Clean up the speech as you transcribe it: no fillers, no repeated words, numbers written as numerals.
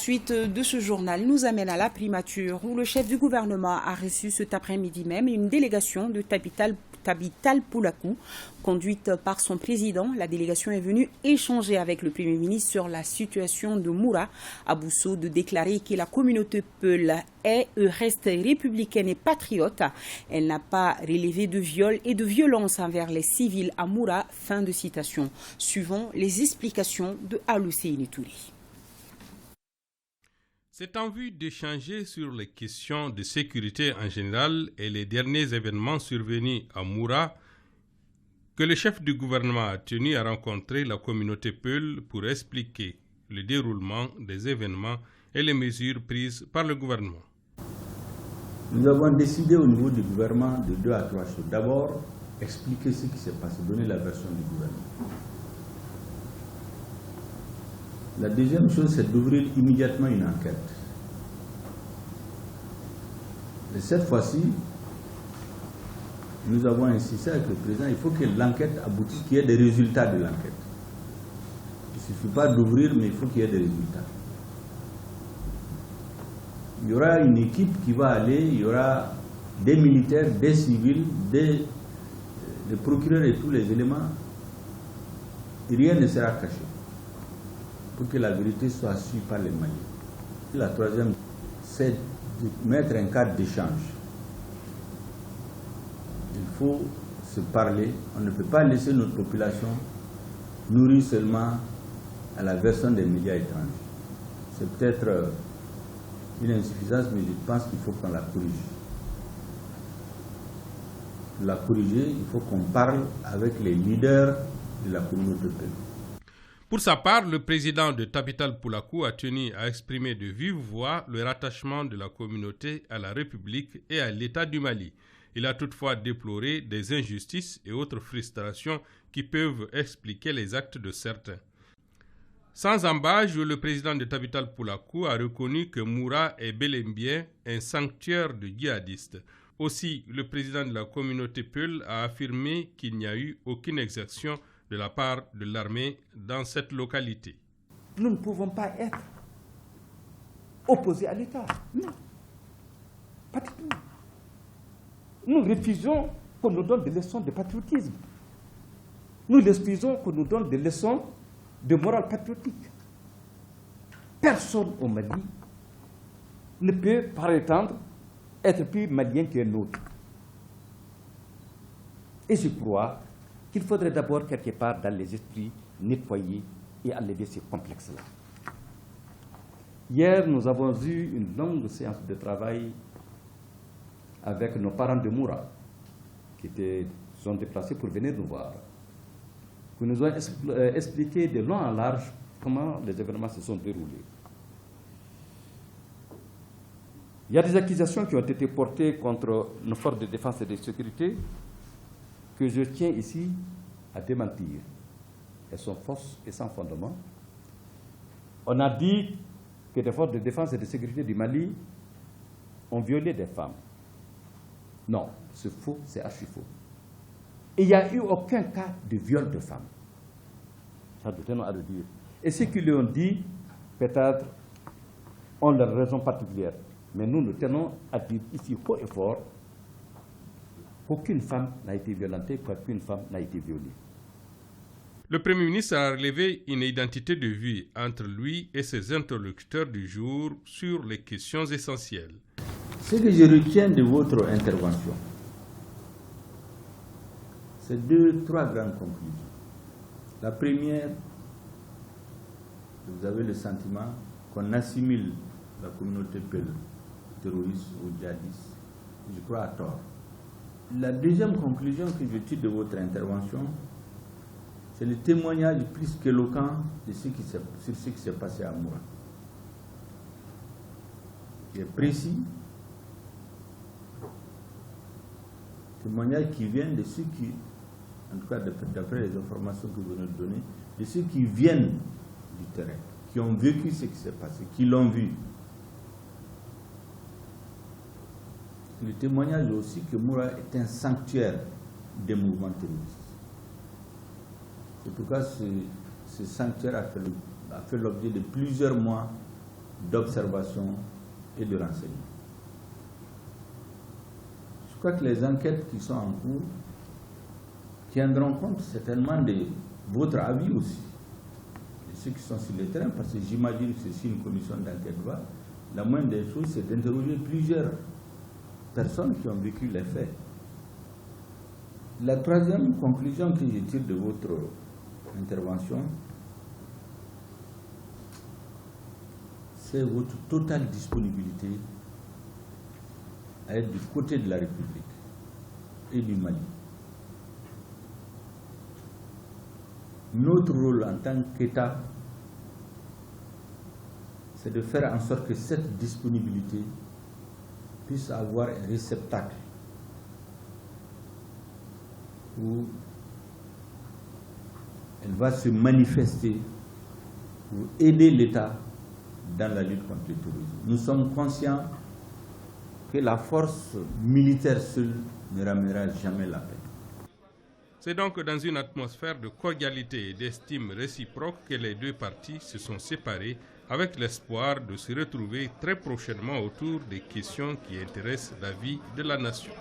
suite de ce journal nous amène à la primature où le chef du gouvernement a reçu cet après-midi même une délégation de Tabital Poulakou, conduite par son président. La délégation est venue échanger avec le Premier ministre sur la situation de Moura. Abousso de déclarer que la communauté Peul est et reste républicaine et patriote. Elle n'a pas relevé de viol et de violence envers les civils à Moura. Fin de citation. Suivant les explications de Aloussé Touri. C'est en vue d'échanger sur les questions de sécurité en général et les derniers événements survenus à Moura que le chef du gouvernement a tenu à rencontrer la communauté Peul pour expliquer le déroulement des événements et les mesures prises par le gouvernement. Nous avons décidé au niveau du gouvernement de 2 à 3 choses. D'abord, expliquer ce qui s'est passé, donner la version du gouvernement. La deuxième chose, c'est d'ouvrir immédiatement une enquête. Et cette fois-ci, nous avons insisté avec le président, il faut que l'enquête aboutisse, qu'il y ait des résultats de l'enquête. Il ne suffit pas d'ouvrir, mais il faut qu'il y ait des résultats. Il y aura une équipe qui va aller, il y aura des militaires, des civils, des procureurs et tous les éléments. Et rien ne sera caché pour que la vérité soit su par les Maliens. La troisième, c'est de mettre un cadre d'échange. Il faut se parler. On ne peut pas laisser notre population nourrir seulement à la version des médias étrangers. C'est peut-être une insuffisance, mais je pense qu'il faut qu'on la corrige. Pour la corriger, il faut qu'on parle avec les leaders de la communauté Peul. Pour sa part, le président de Tabital Poulakou a tenu à exprimer de vive voix le rattachement de la communauté à la République et à l'État du Mali. Il a toutefois déploré des injustices et autres frustrations qui peuvent expliquer les actes de certains. Sans embâche, le président de Tabital Poulakou a reconnu que Moura est bel et bien un sanctuaire de djihadistes. Aussi, le président de la communauté Peul a affirmé qu'il n'y a eu aucune exaction de la part de l'armée dans cette localité. Nous ne pouvons pas être opposés à l'État. Non, pas du tout. Nous refusons qu'on nous donne des leçons de patriotisme. Nous refusons qu'on nous donne des leçons de morale patriotique. Personne au Mali ne peut, par prétendre, être plus malien qu'un autre. Et je crois qu'il faudrait d'abord, quelque part, dans les esprits, nettoyer et enlever ces complexes-là. Hier, nous avons eu une longue séance de travail avec nos parents de Moura, qui sont déplacés pour venir nous voir, qui nous ont expliqué de long en large comment les événements se sont déroulés. Il y a des accusations qui ont été portées contre nos forces de défense et de sécurité que je tiens ici à démentir. Elles sont fausses et sans fondement. On a dit que les forces de défense et de sécurité du Mali ont violé des femmes. Non, c'est faux, c'est archi faux. Et il n'y a eu aucun cas de viol de femmes. Ça, nous tenons à le dire. Et ceux qui l'ont dit, peut-être, ont leurs raisons particulières. Mais nous tenons à dire ici haut et fort qu'aucune femme n'a été violentée, qu'aucune femme n'a été violée. Le Premier ministre a relevé une identité de vie entre lui et ses interlocuteurs du jour sur les questions essentielles. Ce que je retiens de votre intervention, c'est 3 grandes conclusions. La première, vous avez le sentiment qu'on assimile la communauté Peul terroriste ou djihadiste, je crois à tort. La deuxième conclusion que je tire de votre intervention, c'est le témoignage plus qu'éloquent de sur ce qui s'est passé à Moura. Il est précis, témoignage qui vient de ceux qui, en tout cas d'après les informations que vous nous donnez, de ceux qui viennent du terrain, qui ont vécu ce qui s'est passé, qui l'ont vu. Le témoignage aussi que Moura est un sanctuaire des mouvements terroristes. C'est pourquoi ce sanctuaire a fait l'objet de plusieurs mois d'observation et de renseignement. Je crois que les enquêtes qui sont en cours tiendront compte certainement de votre avis aussi, de ceux qui sont sur le terrain, parce que j'imagine que si une commission d'enquête va, la moindre des choses, c'est d'interroger plusieurs personnes qui ont vécu les faits. La troisième conclusion que je tire de votre intervention, c'est votre totale disponibilité à être du côté de la République et du Mali. Notre rôle en tant qu'État, c'est de faire en sorte que cette disponibilité puisse avoir un réceptacle où elle va se manifester pour aider l'État dans la lutte contre le terrorisme. Nous sommes conscients que la force militaire seule ne ramènera jamais la paix. C'est donc dans une atmosphère de cordialité et d'estime réciproque que les deux parties se sont séparées, avec l'espoir de se retrouver très prochainement autour des questions qui intéressent la vie de la nation.